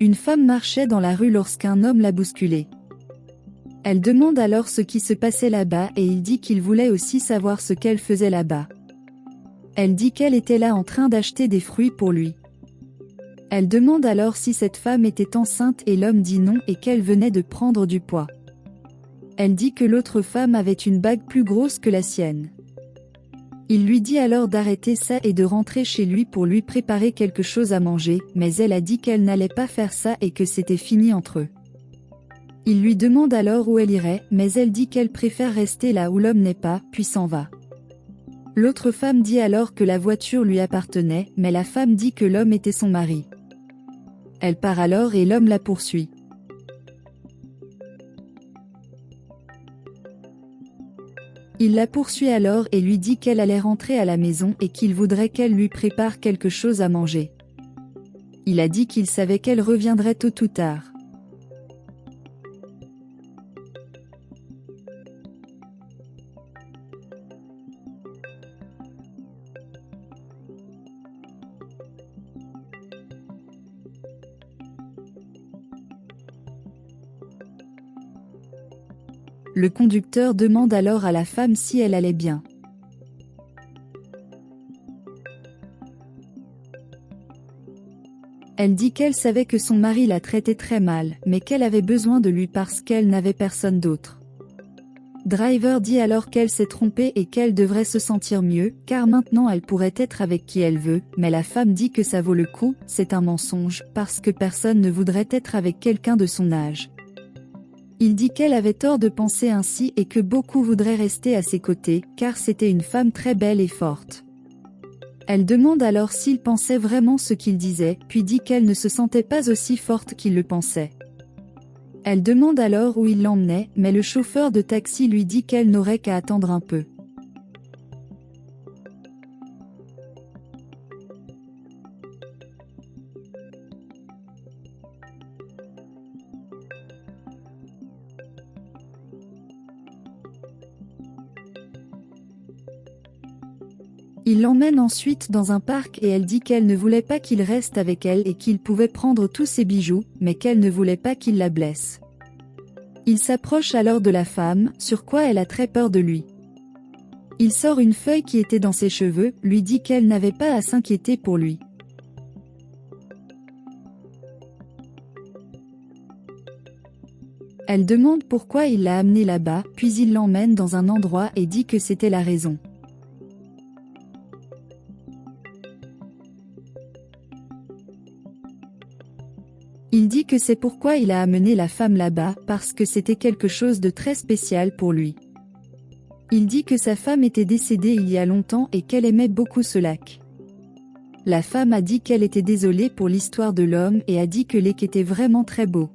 Une femme marchait dans la rue lorsqu'un homme l'a bousculée. Elle demande alors ce qui se passait là-bas et il dit qu'il voulait aussi savoir ce qu'elle faisait là-bas. Elle dit qu'elle était là en train d'acheter des fruits pour lui. Elle demande alors si cette femme était enceinte et l'homme dit non et qu'elle venait de prendre du poids. Elle dit que l'autre femme avait une bague plus grosse que la sienne. Il lui dit alors d'arrêter ça et de rentrer chez lui pour lui préparer quelque chose à manger, mais elle a dit qu'elle n'allait pas faire ça et que c'était fini entre eux. Il lui demande alors où elle irait, mais elle dit qu'elle préfère rester là où l'homme n'est pas, puis s'en va. L'autre femme dit alors que la voiture lui appartenait, mais la femme dit que l'homme était son mari. Elle part alors et l'homme la poursuit. Il la poursuit alors et lui dit qu'elle allait rentrer à la maison et qu'il voudrait qu'elle lui prépare quelque chose à manger. Il a dit qu'il savait qu'elle reviendrait tôt ou tard. Le conducteur demande alors à la femme si elle allait bien. Elle dit qu'elle savait que son mari la traitait très mal, mais qu'elle avait besoin de lui parce qu'elle n'avait personne d'autre. Driver dit alors qu'elle s'est trompée et qu'elle devrait se sentir mieux, car maintenant elle pourrait être avec qui elle veut, mais la femme dit que ça vaut le coup, c'est un mensonge, parce que personne ne voudrait être avec quelqu'un de son âge. Il dit qu'elle avait tort de penser ainsi et que beaucoup voudraient rester à ses côtés, car c'était une femme très belle et forte. Elle demande alors s'il pensait vraiment ce qu'il disait, puis dit qu'elle ne se sentait pas aussi forte qu'il le pensait. Elle demande alors où il l'emmenait, mais le chauffeur de taxi lui dit qu'elle n'aurait qu'à attendre un peu. Il l'emmène ensuite dans un parc et elle dit qu'elle ne voulait pas qu'il reste avec elle et qu'il pouvait prendre tous ses bijoux, mais qu'elle ne voulait pas qu'il la blesse. Il s'approche alors de la femme, sur quoi elle a très peur de lui. Il sort une feuille qui était dans ses cheveux, lui dit qu'elle n'avait pas à s'inquiéter pour lui. Elle demande pourquoi il l'a amenée là-bas, puis il l'emmène dans un endroit et dit que c'était la raison. Il dit que c'est pourquoi il a amené la femme là-bas, parce que c'était quelque chose de très spécial pour lui. Il dit que sa femme était décédée il y a longtemps et qu'elle aimait beaucoup ce lac. La femme a dit qu'elle était désolée pour l'histoire de l'homme et a dit que le lac était vraiment très beau.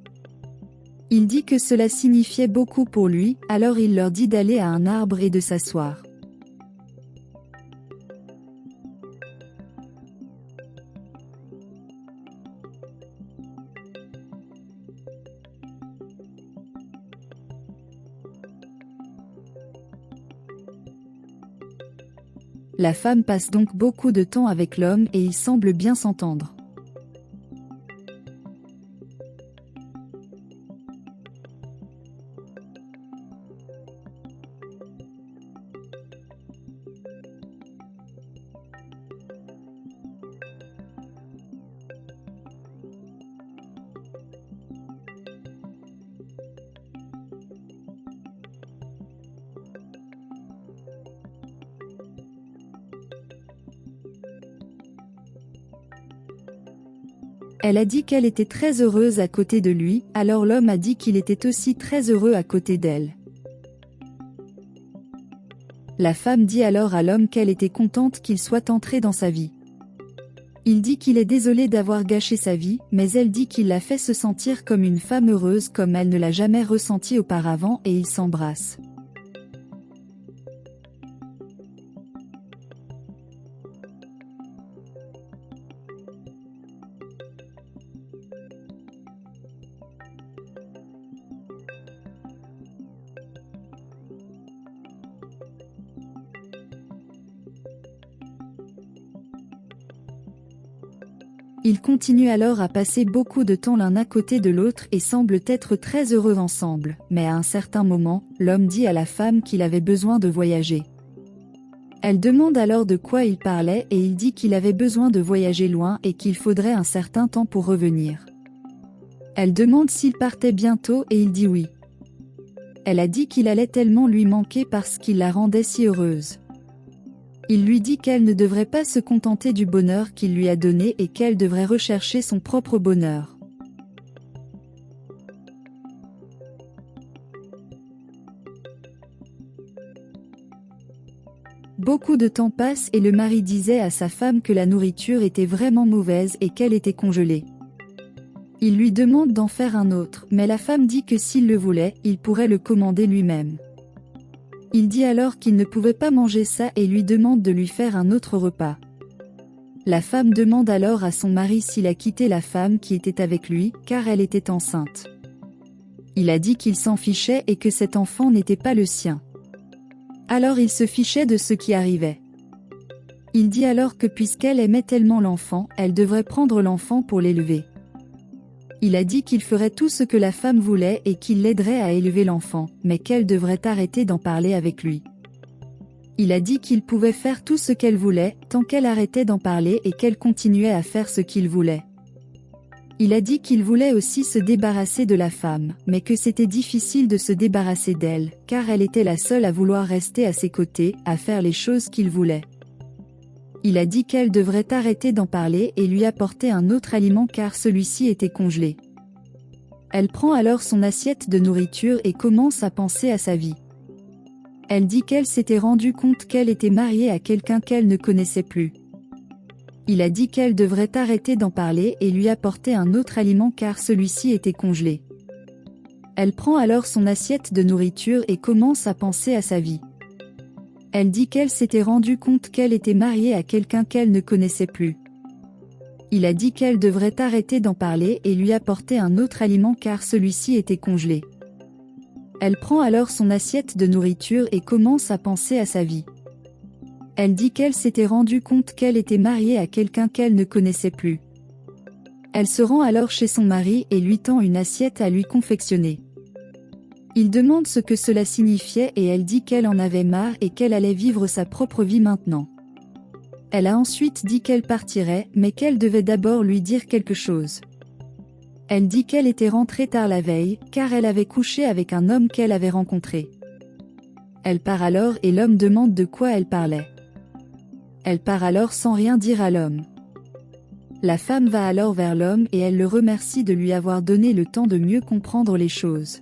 Il dit que cela signifiait beaucoup pour lui, alors il leur dit d'aller à un arbre et de s'asseoir. La femme passe donc beaucoup de temps avec l'homme et ils semblent bien s'entendre. Elle a dit qu'elle était très heureuse à côté de lui, alors l'homme a dit qu'il était aussi très heureux à côté d'elle. La femme dit alors à l'homme qu'elle était contente qu'il soit entré dans sa vie. Il dit qu'il est désolé d'avoir gâché sa vie, mais elle dit qu'il l'a fait se sentir comme une femme heureuse comme elle ne l'a jamais ressenti auparavant et ils s'embrassent. Ils continuent alors à passer beaucoup de temps l'un à côté de l'autre et semblent être très heureux ensemble, mais à un certain moment, l'homme dit à la femme qu'il avait besoin de voyager. Elle demande alors de quoi il parlait et il dit qu'il avait besoin de voyager loin et qu'il faudrait un certain temps pour revenir. Elle demande s'il partait bientôt et il dit oui. Elle a dit qu'il allait tellement lui manquer parce qu'il la rendait si heureuse. Il lui dit qu'elle ne devrait pas se contenter du bonheur qu'il lui a donné et qu'elle devrait rechercher son propre bonheur. Beaucoup de temps passe et le mari disait à sa femme que la nourriture était vraiment mauvaise et qu'elle était congelée. Il lui demande d'en faire un autre, mais la femme dit que s'il le voulait, il pourrait le commander lui-même. Il dit alors qu'il ne pouvait pas manger ça et lui demande de lui faire un autre repas. La femme demande alors à son mari s'il a quitté la femme qui était avec lui, car elle était enceinte. Il a dit qu'il s'en fichait et que cet enfant n'était pas le sien. Alors il se fichait de ce qui arrivait. Il dit alors que puisqu'elle aimait tellement l'enfant, elle devrait prendre l'enfant pour l'élever. Il a dit qu'il ferait tout ce que la femme voulait et qu'il l'aiderait à élever l'enfant, mais qu'elle devrait arrêter d'en parler avec lui. Il a dit qu'il pouvait faire tout ce qu'elle voulait, tant qu'elle arrêtait d'en parler et qu'elle continuait à faire ce qu'il voulait. Il a dit qu'il voulait aussi se débarrasser de la femme, mais que c'était difficile de se débarrasser d'elle, car elle était la seule à vouloir rester à ses côtés, à faire les choses qu'il voulait. Il a dit qu'elle devrait arrêter d'en parler et lui apporter un autre aliment car celui-ci était congelé. Elle prend alors son assiette de nourriture et commence à penser à sa vie. Elle dit qu'elle s'était rendue compte qu'elle était mariée à quelqu'un qu'elle ne connaissait plus. Il a dit qu'elle devrait arrêter d'en parler et lui apporter un autre aliment car celui-ci était congelé. Elle prend alors son assiette de nourriture et commence à penser à sa vie. Elle dit qu'elle s'était rendue compte qu'elle était mariée à quelqu'un qu'elle ne connaissait plus. Il a dit qu'elle devrait arrêter d'en parler et lui apporter un autre aliment car celui-ci était congelé. Elle prend alors son assiette de nourriture et commence à penser à sa vie. Elle dit qu'elle s'était rendue compte qu'elle était mariée à quelqu'un qu'elle ne connaissait plus. Elle se rend alors chez son mari et lui tend une assiette à lui confectionner. Il demande ce que cela signifiait et elle dit qu'elle en avait marre et qu'elle allait vivre sa propre vie maintenant. Elle a ensuite dit qu'elle partirait, mais qu'elle devait d'abord lui dire quelque chose. Elle dit qu'elle était rentrée tard la veille, car elle avait couché avec un homme qu'elle avait rencontré. Elle part alors et l'homme demande de quoi elle parlait. Elle part alors sans rien dire à l'homme. La femme va alors vers l'homme et elle le remercie de lui avoir donné le temps de mieux comprendre les choses.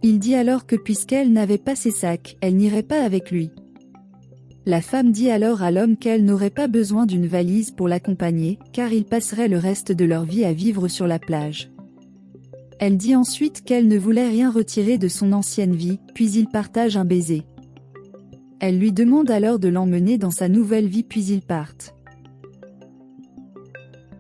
Il dit alors que puisqu'elle n'avait pas ses sacs, elle n'irait pas avec lui. La femme dit alors à l'homme qu'elle n'aurait pas besoin d'une valise pour l'accompagner, car ils passeraient le reste de leur vie à vivre sur la plage. Elle dit ensuite qu'elle ne voulait rien retirer de son ancienne vie, puis ils partagent un baiser. Elle lui demande alors de l'emmener dans sa nouvelle vie puis ils partent.